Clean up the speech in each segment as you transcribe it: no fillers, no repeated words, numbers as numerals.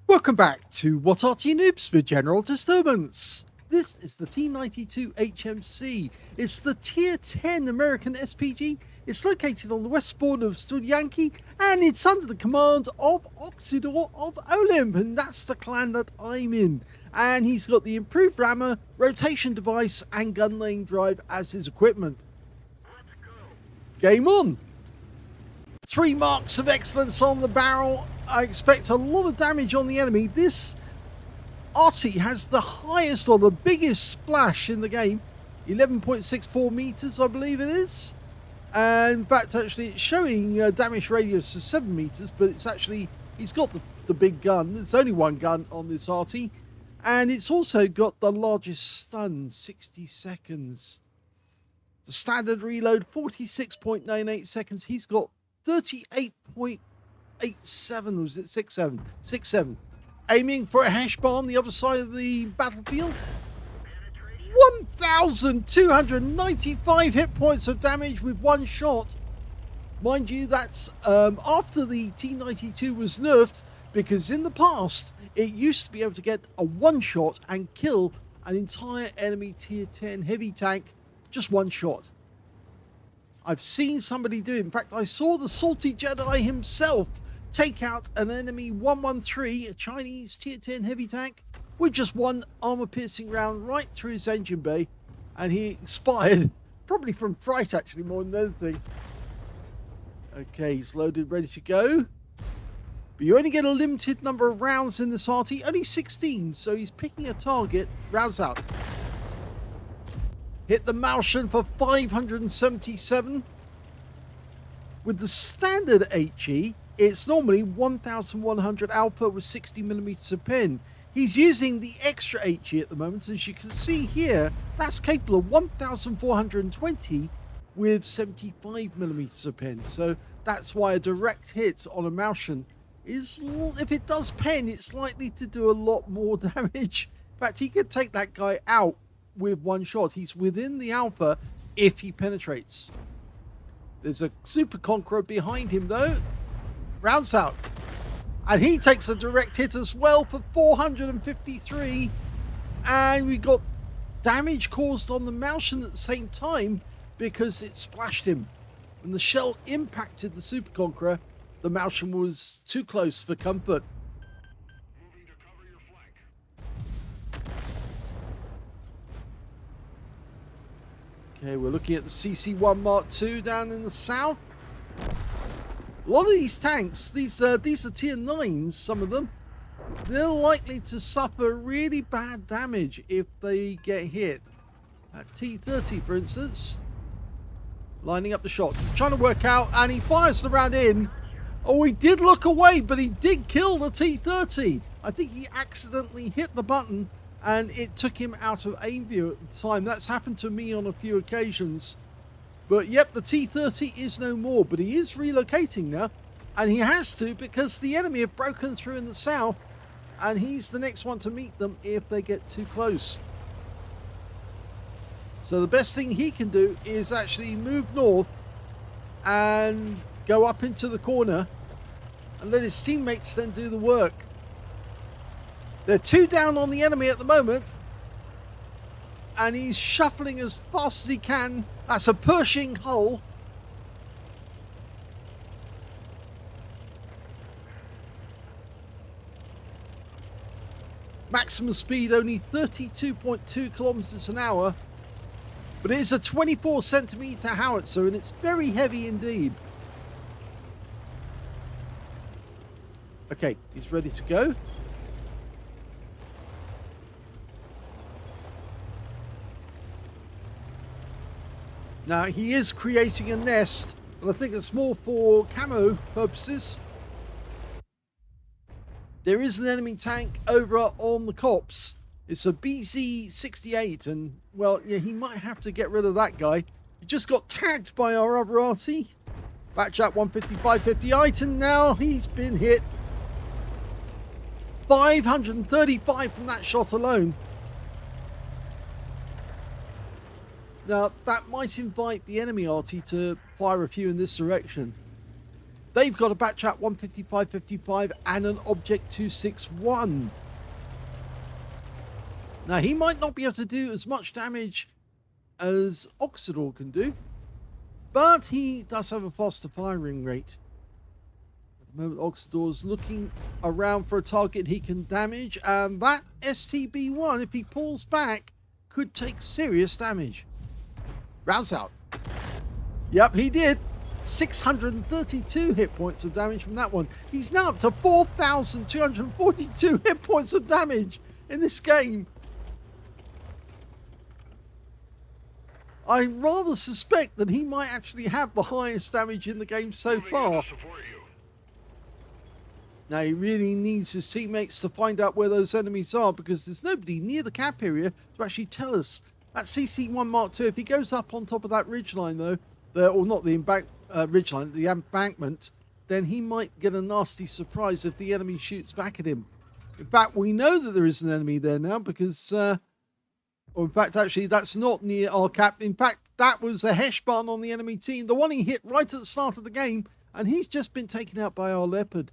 Welcome back to What Arty Noobs for General Disturbance. This is the T92 HMC. It's the Tier 10 American SPG. It's located on the west border of Studzianki, and it's under the command of Oksydor of OLIMP, and that's the clan that I'm in. And he's got the improved rammer, rotation device, and gun lane drive as his equipment. Game on! 3 marks of excellence on the barrel. I expect a lot of damage on the enemy. This Arty has the highest or the biggest splash in the game. 11.64 meters, I believe it is. And in fact, actually, it's showing a damage radius of 7 meters, but it's actually, he's got the big gun. There's only one gun on this Arty. And it's also got the largest stun, 60 seconds. The standard reload, 46.98 seconds. He's got 38.87, was it 67? 67. Aiming for a hash bomb the other side of the battlefield. 1,295 hit points of damage with one shot. Mind you, that's after the T92 was nerfed, because in the past it used to be able to get a one shot and kill an entire enemy tier 10 heavy tank, just one shot. I've seen somebody do it. In fact, I saw the Salty Jedi himself take out an enemy 113, a Chinese tier 10 heavy tank, with just one armor-piercing round right through his engine bay, and he expired, probably from fright actually, more than anything. Okay, he's loaded, ready to go. But you only get a limited number of rounds in this Arty, only 16, so he's picking a target, rounds out. Hit the Martian for 577. With the standard HE, it's normally 1100 alpha with 60mm of pen. He's using the extra HE at the moment. As you can see here, that's capable of 1420 with 75mm of pen. So that's why a direct hit on a Martian is, if it does pen, it's likely to do a lot more damage. In fact, he could take that guy out with one shot. He's within the alpha if he penetrates. There's a super conqueror behind him though. Rounds out. And he takes a direct hit as well for 453. And we got damage caused on the Martian at the same time because it splashed him. When the shell impacted the super conqueror, the Martian was too close for comfort. Okay, we're looking at the CC1 Mark II down in the south. A lot of these tanks, these are tier 9s, some of them. They're likely to suffer really bad damage if they get hit. At T30, for instance, lining up the shot. He's trying to work out, and he fires the round in. Oh, he did look away, but he did kill the T30. I think he accidentally hit the button and it took him out of aim view at the time. That's happened to me on a few occasions. But yep, the T30 is no more, but he is relocating now. And he has to, because the enemy have broken through in the south, and he's the next one to meet them if they get too close. So the best thing he can do is actually move north and go up into the corner and let his teammates then do the work. They're 2 down on the enemy at the moment, and he's shuffling as fast as he can. That's a Pershing hull. Maximum speed only 32.2 kilometers an hour, but it is a 24 centimeter howitzer, and it's very heavy indeed. Okay, he's ready to go. Now, he is creating a nest, but I think it's more for camo purposes. There is an enemy tank over on the copse. It's a BZ-68, and, well, yeah, he might have to get rid of that guy. He just got tagged by our other Arty. Batch at 155-50 item now. He's been hit. 535 from that shot alone. Now, that might invite the enemy Arty to fire a few in this direction. They've got a batch at 155.55 and an Object 261. Now, he might not be able to do as much damage as Oksydor can do, but he does have a faster firing rate. At the moment, Oksydor's looking around for a target he can damage, and that STB-1, if he pulls back, could take serious damage. Rounds out. Yep, he did. 632 hit points of damage from that one. He's now up to 4,242 hit points of damage in this game. I rather suspect that he might actually have the highest damage in the game so far. Now he really needs his teammates to find out where those enemies are, because there's nobody near the cap area to actually tell us. That CC1 Mark II, if he goes up on top of that ridgeline though, or not the ridgeline, the embankment, then he might get a nasty surprise if the enemy shoots back at him. In fact, we know that there is an enemy there now because, or in fact, actually, that's not near our cap. In fact, that was a Heshbarn on the enemy team, the one he hit right at the start of the game, and he's just been taken out by our Leopard.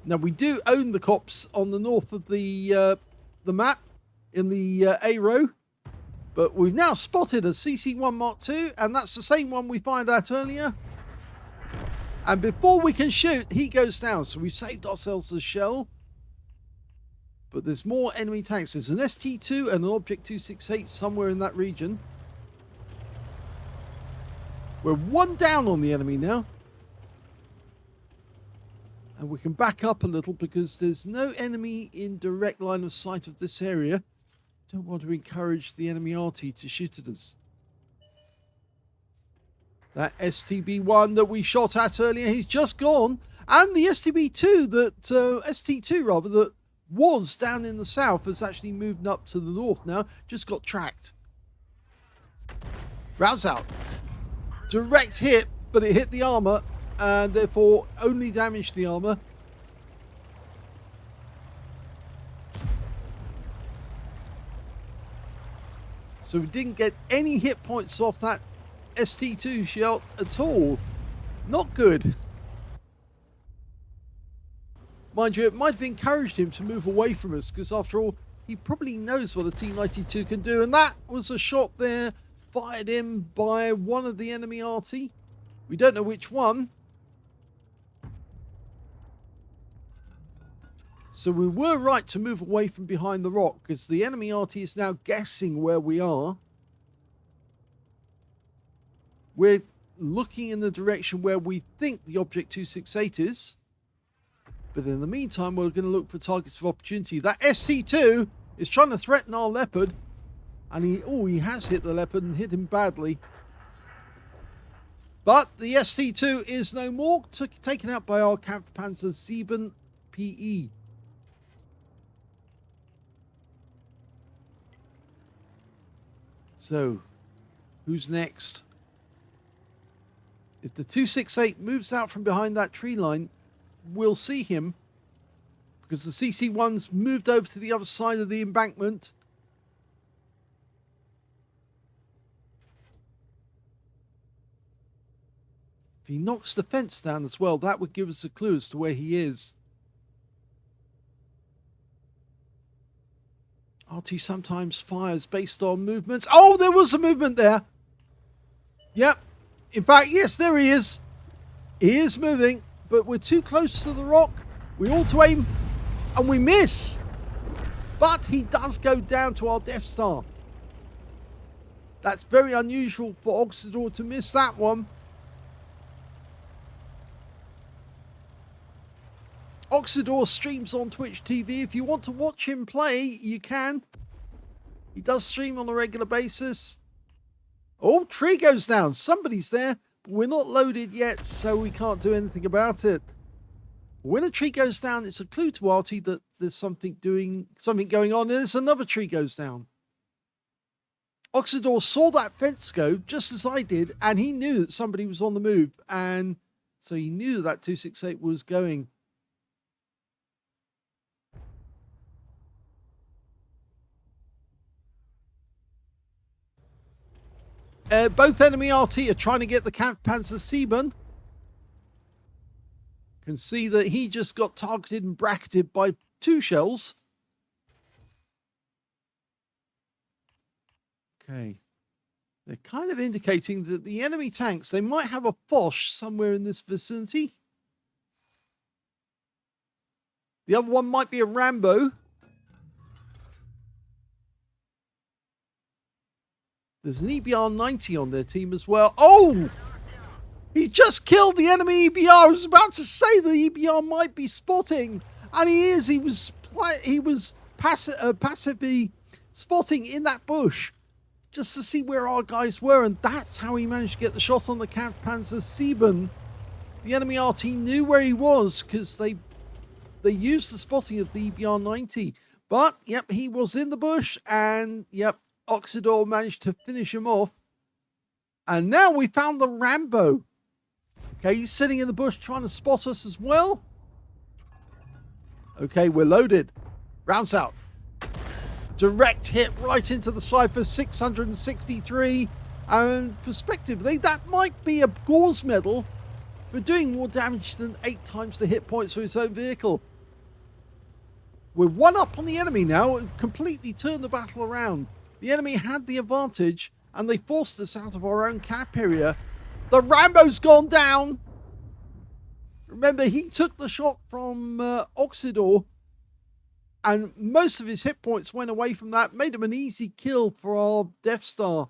Now, we do own the cops on the north of the map in the A row. But we've now spotted a CC1 Mark II, and that's the same one we fired at earlier. And before we can shoot, he goes down. So we've saved ourselves a shell. But there's more enemy tanks. There's an ST2 and an Object 268 somewhere in that region. We're one down on the enemy now. And we can back up a little because there's no enemy in direct line of sight of this area. Don't want to encourage the enemy Arty to shoot at us. That STB-1 that we shot at earlier, he's just gone. And the STB-2 that, ST2 rather, that was down in the south has actually moved up to the north now. Just got tracked. Rounds out. Direct hit, but it hit the armor and therefore only damaged the armor. So we didn't get any hit points off that ST2 shot at all. Not good. Mind you, it might have encouraged him to move away from us, because after all, he probably knows what a T92 can do. And that was a shot there fired in by one of the enemy Arty. We don't know which one. So we were right to move away from behind the rock, because the enemy Arty is now guessing where we are. We're looking in the direction where we think the Object 268 is. But in the meantime, we're going to look for targets of opportunity. That SC2 is trying to threaten our Leopard. And he has hit the Leopard and hit him badly. But the SC2 is no more, taken out by our Kampfpanzer 7 PE. So, who's next? If the 268 moves out from behind that tree line, we'll see him, because the CC1's moved over to the other side of the embankment. If he knocks the fence down as well, that would give us a clue as to where he is. Arty sometimes fires based on movements. Oh, there was a movement there. Yep. In fact, yes, there he is. He is moving, but we're too close to the rock. We auto aim and we miss. But he does go down to our Death Star. That's very unusual for Oksydor to miss that one. Oksydor streams on Twitch TV. If you want to watch him play, you can. He does stream on a regular basis. Oh, tree goes down. Somebody's there. But we're not loaded yet, so we can't do anything about it. When a tree goes down, it's a clue to Arty that there's something going on, and there's another tree goes down. Oksydor saw that fence go just as I did, and he knew that somebody was on the move, and so he knew that 268 was going. both enemy Arty are trying to get the Kampfpanzer Sieben. Can see that he just got targeted and bracketed by 2 shells. Okay. They're kind of indicating that the enemy tanks, they might have a Foch somewhere in this vicinity. The other one might be a Rambo. There's an EBR-90 on their team as well. Oh! He just killed the enemy EBR. I was about to say the EBR might be spotting. And he is. He was passively spotting in that bush just to see where our guys were. And that's how he managed to get the shot on the Kampfpanzer Sieben. The enemy RT knew where he was because they used the spotting of the EBR-90. But, yep, he was in the bush. And, yep, Oksydor managed to finish him off. And now we found the Rambo. Okay, he's sitting in the bush trying to spot us as well. Okay, we're loaded. Rounds out. Direct hit right into the Cypher, 663. And prospectively, that might be a Gauze medal for doing more damage than 8 times the hit points for his own vehicle. We're 1 up on the enemy now. We've completely turned the battle around. The enemy had the advantage, and they forced us out of our own cap area. The Rambo's gone down. Remember, he took the shot from Oksydor, and most of his hit points went away from that. Made him an easy kill for our Death Star.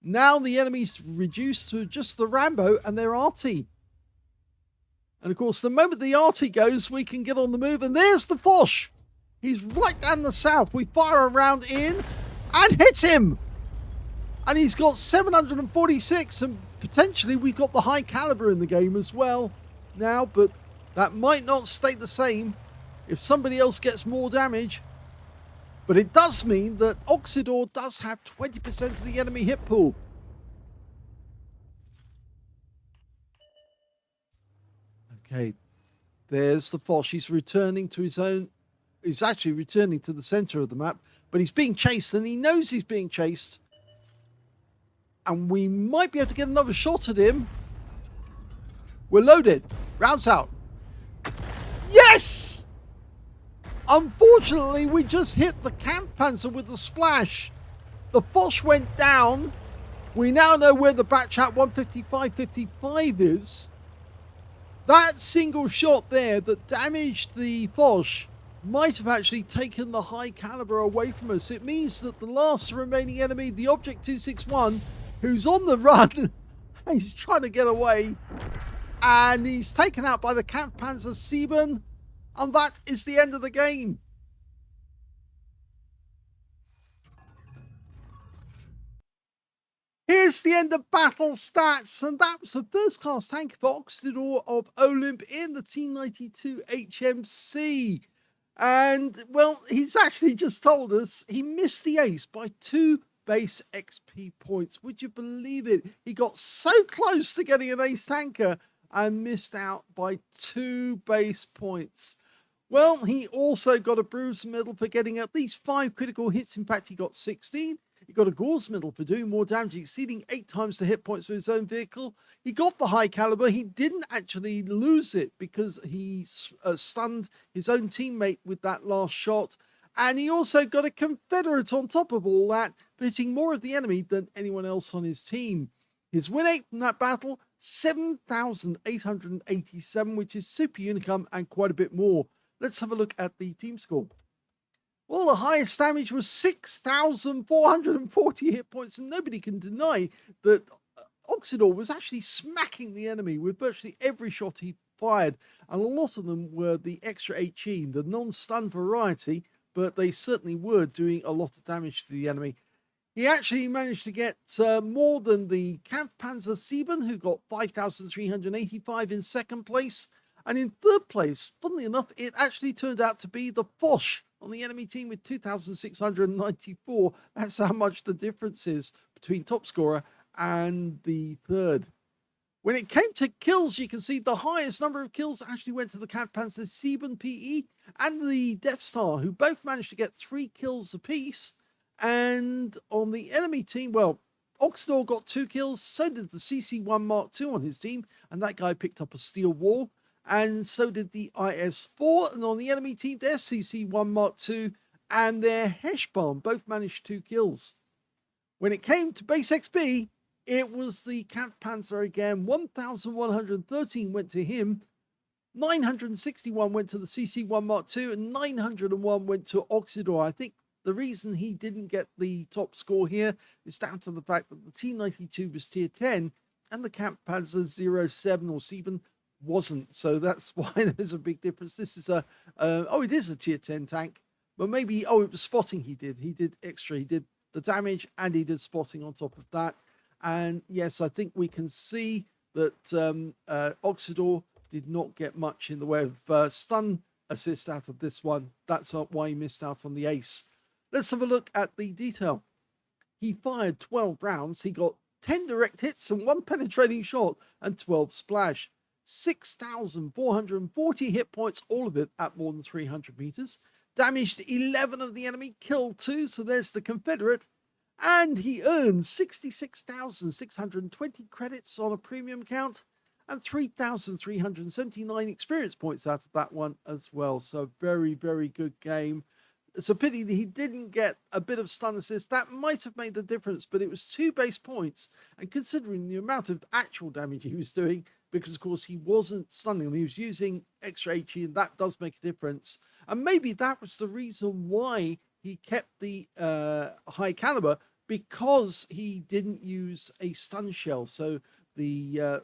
Now the enemy's reduced to just the Rambo and their Arty. And of course, the moment the Arty goes, we can get on the move. And there's the Foch. He's right down the south. We fire a round in and hit him. And he's got 746, and potentially we've got the high caliber in the game as well now, but that might not stay the same if somebody else gets more damage. But it does mean that Oksydor does have 20% of the enemy hit pool. Okay, there's the Foch. He's returning to his own. He's actually returning to the center of the map, but he's being chased, and he knows he's being chased. And we might be able to get another shot at him. We're loaded. Rounds out. Yes! Unfortunately, we just hit the Kampfpanzer with the splash. The Foch went down. We now know where the Batchat 155-55 is. That single shot there that damaged the Foch might have actually taken the high caliber away from us. It means that the last remaining enemy, the Object 261, who's on the run, he's trying to get away, and he's taken out by the Kampfpanzer Sieben, and that is the end of the game. Here's the end of battle stats, and that was the first class tank for Oksydor of OLIMP in the T92 HMC. And, well, he's actually just told us he missed the ace by 2 base XP points. Would you believe it? He got so close to getting an ace tanker and missed out by 2 base points. Well, he also got a bruise medal for getting at least 5 critical hits. In fact, he got 16. He got a Gauze medal for doing more damage, exceeding 8 times the hit points for his own vehicle. He got the high caliber. He didn't actually lose it because he stunned his own teammate with that last shot. And he also got a Confederate on top of all that, hitting more of the enemy than anyone else on his team. His win rate from that battle, 7,887, which is super unicum and quite a bit more. Let's have a look at the team score. Well, the highest damage was 6,440 hit points, and nobody can deny that Oksydor was actually smacking the enemy with virtually every shot he fired, and a lot of them were the extra HE, the non-stun variety, but they certainly were doing a lot of damage to the enemy. He actually managed to get more than the Kampfpanzer Sieben, who got 5,385 in second place, and in third place, funnily enough, it actually turned out to be the Foch on the enemy team with 2,694. That's how much the difference is between top scorer and the third. When it came to kills, you can see the highest number of kills actually went to the Kampfpanzer Sieben PE and the Death Star, who both managed to get 3 kills apiece. And on the enemy team, well, Oksydor got 2 kills, so did the CC1 Mark II on his team, and that guy picked up a steel wall, and so did the IS4, and on the enemy team, their CC1 Mark II and their Heshbomb both managed 2 kills. When it came to base XP, it was the Kampfpanzer again. 1,113 went to him, 961 went to the CC1 Mark II, and 901 went to Oksydor. I think the reason he didn't get the top score here is down to the fact that the T92 was tier 10 and the Kampfpanzer 07 or 7 wasn't. So that's why there's a big difference. This is it is a tier 10 tank, but maybe, it was spotting he did. He did extra. He did the damage and he did spotting on top of that. And yes, I think we can see that Oksydor did not get much in the way of stun assist out of this one. That's why he missed out on the ace. Let's have a look at the detail. He fired 12 rounds. He got 10 direct hits and 1 penetrating shot and 12 splash. 6,440 hit points, all of it at more than 300 meters. Damaged 11 of the enemy, killed 2, so there's the Confederate. And he earned 66,620 credits on a premium count and 3,379 experience points out of that one as well. So very, very good game. It's a pity that he didn't get a bit of stun assist. That might have made the difference, but it was 2 base points. And considering the amount of actual damage he was doing, because of course he wasn't stunning them, he was using extra HE, and that does make a difference. And maybe that was the reason why he kept the high caliber, because he didn't use a stun shell. So the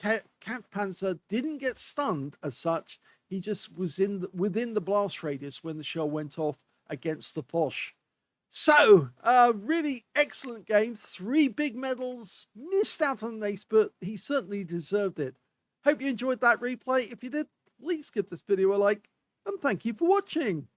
Kampfpanzer didn't get stunned as such. He just was within the blast radius when the shell went off against the Posh. So, really excellent game. 3 big medals. Missed out on an ace, but he certainly deserved it. Hope you enjoyed that replay. If you did, please give this video a like, and thank you for watching.